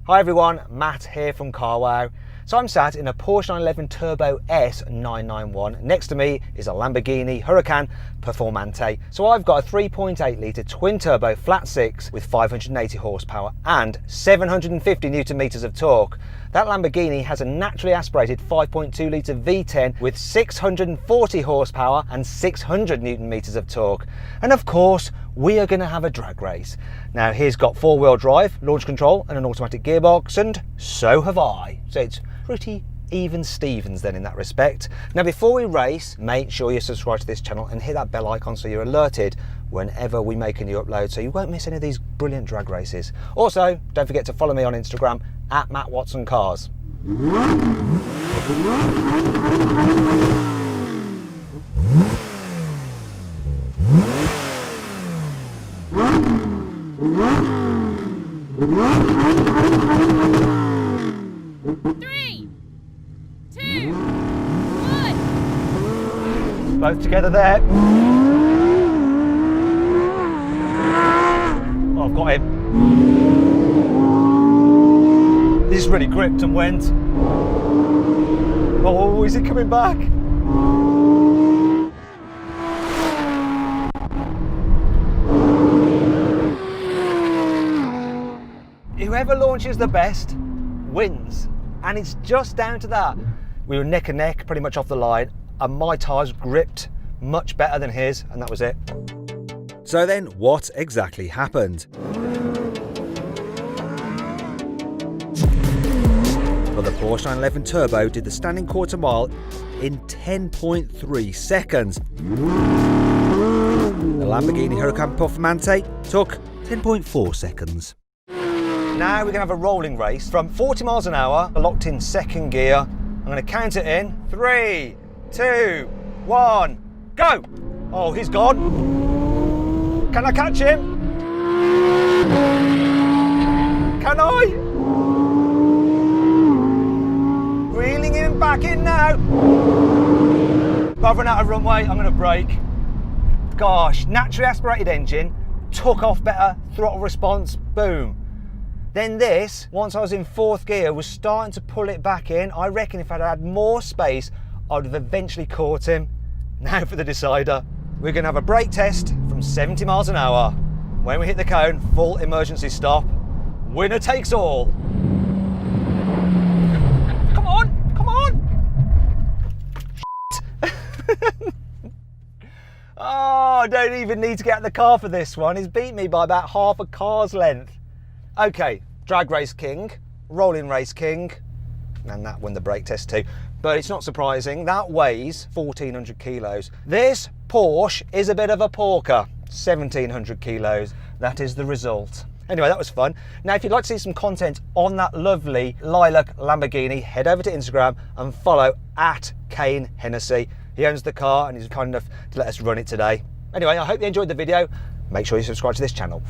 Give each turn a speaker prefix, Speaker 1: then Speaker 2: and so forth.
Speaker 1: Hi everyone, Matt here from Carwow. So I'm sat in a Porsche 911 Turbo S 991. Next to me is a Lamborghini Huracan Performante. So I've got a 3.8 litre twin turbo flat six with 580 horsepower and 750 Newton meters of torque. That Lamborghini has a naturally aspirated 5.2 litre V10 with 640 horsepower and 600 Newton meters of torque. And of course, we are going to have a drag race. Now he's got four-wheel drive, launch control and an automatic gearbox, and so have I. So it's pretty even Stevens then in that respect. Now before we race, make sure you subscribe to this channel and hit that bell icon so you're alerted whenever we make a new upload, so you won't miss any of these brilliant drag races. Also, don't forget to follow me on Instagram at MattWatsonCars.
Speaker 2: Three, two, one.
Speaker 1: Both together there. Oh, I've got him. This really gripped and went. Oh, is he coming back? Whoever launches the best wins, and it's just down to that. We were neck and neck pretty much off the line, and my tyres gripped much better than his, and that was it. So then what exactly happened? Well, the Porsche 911 Turbo did the standing quarter mile in 10.3 seconds. The Lamborghini Huracan Performante took 10.4 seconds. Now we're going to have a rolling race from 40 miles an hour, locked in second gear. I'm going to count it in. 3, 2, 1, go! Oh, he's gone. Can I catch him? Can I? Reeling him back in now. I've run out of runway, I'm going to brake. Gosh, naturally aspirated engine, took off better, throttle response, boom. Then this, once I was in fourth gear, was starting to pull it back in. I reckon if I'd had more space, I would have eventually caught him. Now for the decider. We're going to have a brake test from 70 miles an hour. When we hit the cone, full emergency stop. Winner takes all. Come on, come on. Oh, I don't even need to get out of the car for this one. He's beat me by about half a car's length. Okay, drag race king, rolling race king, and that won the brake test too. But it's not surprising, that weighs 1,400 kilos. This Porsche is a bit of a porker, 1,700 kilos. That is the result. Anyway, that was fun. Now, if you'd like to see some content on that lovely lilac Lamborghini, head over to Instagram and follow at Kane Hennessy. He owns the car and he's kind enough to let us run it today. Anyway, I hope you enjoyed the video. Make sure you subscribe to this channel.